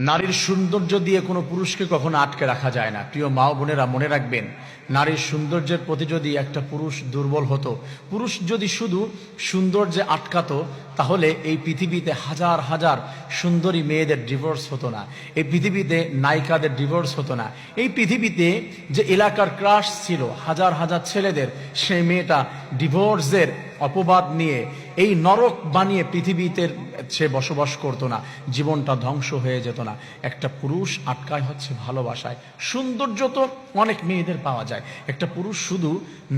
নারীর সৌন্দর্য দিয়ে কোনো পুরুষকে কখনো আটকে রাখা যায় না। প্রিয় মা বোনেরা, মনে রাখবেন, নারীর সৌন্দর্যের প্রতি যদি একটা পুরুষ দুর্বল হতো, পুরুষ যদি শুধু সৌন্দর্যে আটকাতো, তাহলে এই পৃথিবীতে হাজার হাজার সুন্দরী মেয়েদের ডিভোর্স হতো না, এই পৃথিবীতে নায়িকাদের ডিভোর্স হতো না, এই পৃথিবীতে যে এলাকার ক্রাশ ছিল হাজার হাজার ছেলেদের, সেই মেয়েটা ডিভোর্সের অপবাদ নিয়ে এই নরক বানিয়ে পৃথিবীতে সে বসবাস করতো না, জীবনটা ধ্বংস হয়ে যেত না। একটা পুরুষ আটকায় হচ্ছে ভালোবাসায়। সৌন্দর্য তো অনেক মেয়েদের পাওয়া যায়, একটা পুরুষ শুধু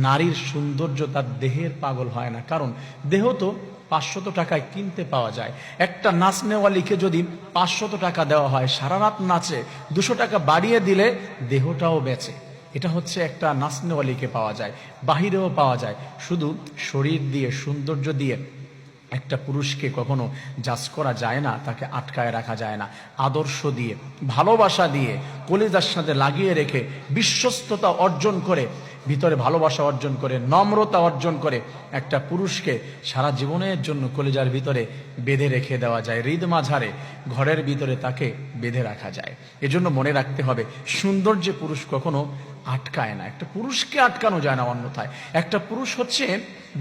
নারীর সৌন্দর্য তার দেহের পাগল হয় না, কারণ দেহ তো 500 টাকায় কিনতে পাওয়া যায়। একটা নাচনেওয়ালিকে যদি 500 টাকা দেওয়া হয়, সারা রাত নাচে, 200 টাকা বাড়িয়ে দিলে দেহটাও বেচে। এটা হচ্ছে একটা নাচনেওয়ালিকে পাওয়া যায়, বাহিরেও পাওয়া যায়। শুধু শরীর দিয়ে, সৌন্দর্য দিয়ে একটা পুরুষকে কখনো জাজ করা যায় না, তাকে আটকায় রাখা যায় না। আদর্শ দিয়ে, ভালোবাসা দিয়ে, কলিজার সাথে লাগিয়ে রেখে, বিশ্বস্ততা অর্জন করে, ভিতরে ভালোবাসা অর্জন করে, নম্রতা অর্জন করে একটা পুরুষকে সারা জীবনের জন্য কলিজার ভিতরে বেঁধে রেখে দেওয়া যায়, হৃদ মাঝারে ঘরের ভিতরে তাকে বেঁধে রাখা যায়। এজন্য মনে রাখতে হবে, সৌন্দর্যে পুরুষ কখনো আটকায় না, একটা পুরুষকে আটকানো যায় না। অন্যথায় একটা পুরুষ হচ্ছে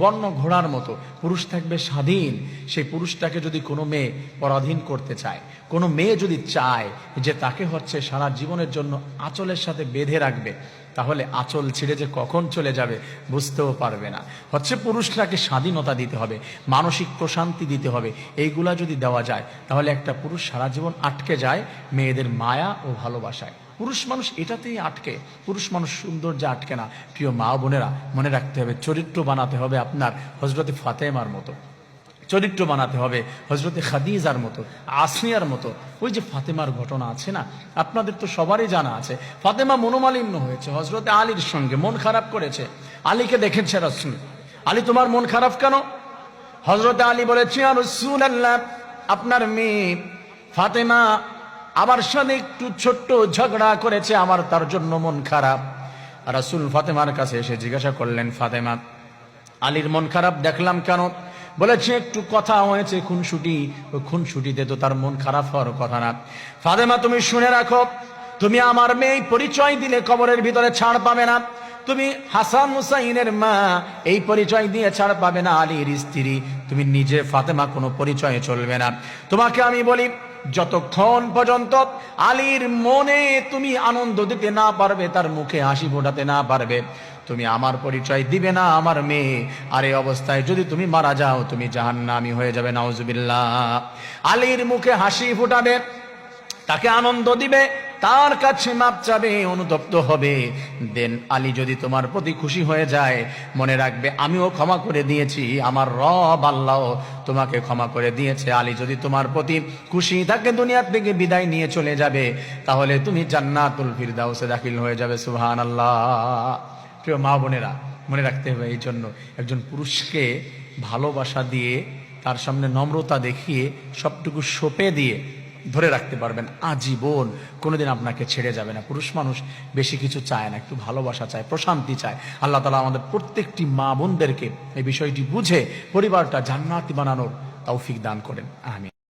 বন্য ঘোড়ার মতো, পুরুষ থাকবে স্বাধীন। সেই পুরুষটাকে যদি কোনো মেয়ে পরাধীন করতে চায়, কোনো মেয়ে যদি চায় যে তাকে হচ্ছে সারা জীবনের জন্য আঁচলের সাথে বেঁধে রাখবে, তাহলে আঁচল ছিঁড়ে যে কখন চলে যাবে বুঝতেও পারবে না। হচ্ছে পুরুষটাকে স্বাধীনতা দিতে হবে, মানসিক প্রশান্তি দিতে হবে। এইগুলা যদি দেওয়া যায়, তাহলে একটা পুরুষ সারা জীবন আটকে যায় মেয়েদের মায়া ও ভালোবাসায়। পুরুষ মানুষ এটাতেই আটকে, পুরুষ মানুষ সৌন্দর্যে আটকে না। প্রিয় মা বোনেরা, মনে রাখতে হবে, চরিত্র বানাতে হবে আপনার হযরতে ফাতেমার মতো, চরিত্র বানাতে হবে হযরতে খাদিজার মতো, আসিয়ার মতো। ওই যে ফাতেমার ঘটনা আছে না, আপনাদের তো সবারই জানা আছে। ফাতেমা মনোমালিন্য হয়েছে হযরতে আলীর সঙ্গে, মন খারাপ করেছে। আলীকে দেখেছে রাসূল, আলী তোমার মন খারাপ কেন? হযরতে আলী বলেছে, ইয়া রাসূলুল্লাহ, আপনার মেয়ে ফাতেমা আমার সাথে একটু ছোট্ট ঝগড়া করেছে, আমার তার জন্য মন খারাপ। রাসূল ফাতেমার কাছে এসে জিজ্ঞাসা করলেন, ফাতেমা, আলীর মন খারাপ দেখলাম কেন? বলেছে একটু কথা হয়েছে খুনসুটি, ওই খুনসুটিতে তো তার মন খারাপ হওয়ার কথা না। ফাতেমা, তুমি শুনে রাখো, তুমি আমার মেয়ে পরিচয় দিলে কবরের ভিতরে ছাড় পাবে না। তুমি হাসান হুসাইনের মা, এই পরিচয় দিয়ে ছাড় পাবে না। আলীর স্ত্রী, তুমি নিজে ফাতেমা, কোনো পরিচয়ে চলবে না। তোমাকে আমি বলি, যতক্ষণ পর্যন্ত আলীর মনে তুমি আনন্দ দিতে না পারবে, তার মুখে হাসি ফোটাতে না পারবে, তুমি আমার পরিচয় দিবে না আমার মেয়ে। আর এই অবস্থায় যদি তুমি মারা যাও, তুমি জাহান্নামী হয়ে যাবে, নাউজুবিল্লাহ। আলীর মুখে হাসি ফোটাবে, তাকে আনন্দ দিবে, তার কাছে মাপ চাবে, অনুতপ্ত হবে। দেন আলী যদি তোমার প্রতি খুশি হয়ে যায়, মনে রাখবে আমিও ক্ষমা করে দিয়েছি, আমার রব আল্লাহ তোমাকে ক্ষমা করে দিয়েছে। আলী যদি তোমার প্রতি খুশি থাকে, দুনিয়া থেকে বিদায় নিয়ে চলে যাবে, তাহলে তুমি জান্নাতুল ফিরদাউসে দাখিল হয়ে যাবে। সুবহানাল্লাহ। প্রিয় মা বোনেরা, মনে রাখতে হবে, এই জন্য একজন পুরুষকে ভালোবাসা দিয়ে, তার সামনে নম্রতা দেখিয়ে, সবটুকু সঁপে দিয়ে ধরে রাখতে পারবেন আজীবন, কোনোদিন আপনাকে ছেড়ে যাবে না। পুরুষ মানুষ বেশি কিছু চায় না, একটু ভালোবাসা চায়, প্রশান্তি চায়। আল্লাহ তাআলা আমাদের প্রত্যেকটি মা বোনদেরকে এই বিষয়টি বুঝে পরিবারটা জান্নাতি বানানোর তৌফিক দান করেন। আমিন।